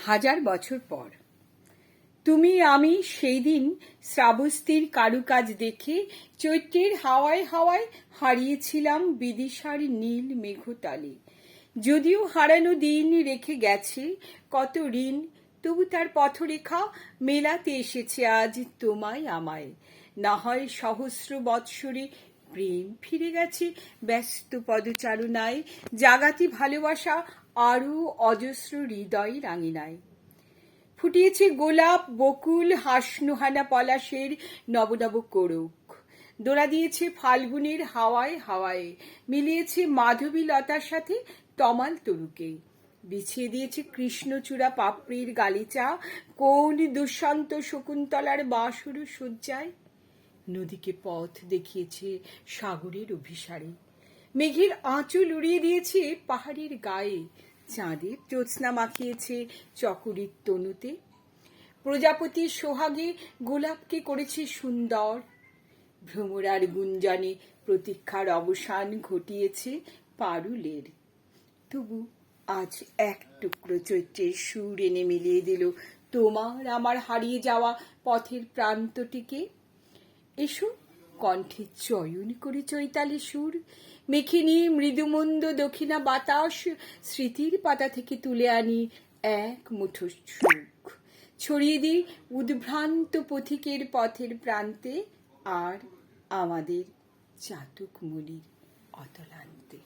হাজার বছর পর তুমি আমি সেই দিন শ্রাবস্তীর কারুকাজ দেখে চৈত্রের হাওয়ায় হাওয়ায় হারিয়েছিলাম বিদিশার নীল মেঘতালে। যদিও হারানো দিন রেখে গেছে কত ঋণ, তবু তার পথরেখা মেলাতে এসেছে আজ তোমায় আমায়। না হয় সহস্র বৎসরে প্রেম ফিরে গেছে ব্যস্ত পদচারণায়, জাগাতি ভালোবাসা আরও অজস্র হৃদয় রাঙিনায়। ফুটিয়েছে গোলাপ বকুল হাসনুহানা পলাশের নব নব কোরক, দোলা দিয়েছে ফাল্গুনের হাওয়ায় হাওয়ায়, মিলিয়েছে মাধবী লতার সাথে তমাল তরুকে, বিছিয়ে দিয়েছে কৃষ্ণচূড়া পাপড়ির গালিচা কোন দুষ্যন্ত শকুন্তলার বাসর সজ্জায়। নদীকে পথ দেখিয়েছে সাগরের অভিসারে, মেঘের আঁচল উড়িয়ে দিয়েছে পাহাড়ের গায়ে, চাঁদের জ্যোৎস্না মাখিয়েছে চকরির তনুতে। প্রজাপতির সোহাগে গোলাপকে করেছে সুন্দর, ভ্রমরার গুঞ্জনে প্রতীক্ষার অবসান ঘটিয়েছে পারুলের। তবু আজ এক টুকরো চৈত্রের সুর এনে মিলিয়ে দিল তোমার আমার হারিয়ে যাওয়া পথের প্রান্তটিকে। এসো কণ্ঠে চয়ন করে চৈতালি সুর, মেখে নিয়ে মৃদুমন্দ দক্ষিণা বাতাস, স্মৃতির পাতা থেকে তুলে আনি এক মুঠো সুখ, ছড়িয়ে দিই উদ্ভ্রান্ত পথিকের পথের প্রান্তে আর আমাদের চাতক মনির অতলান্তে।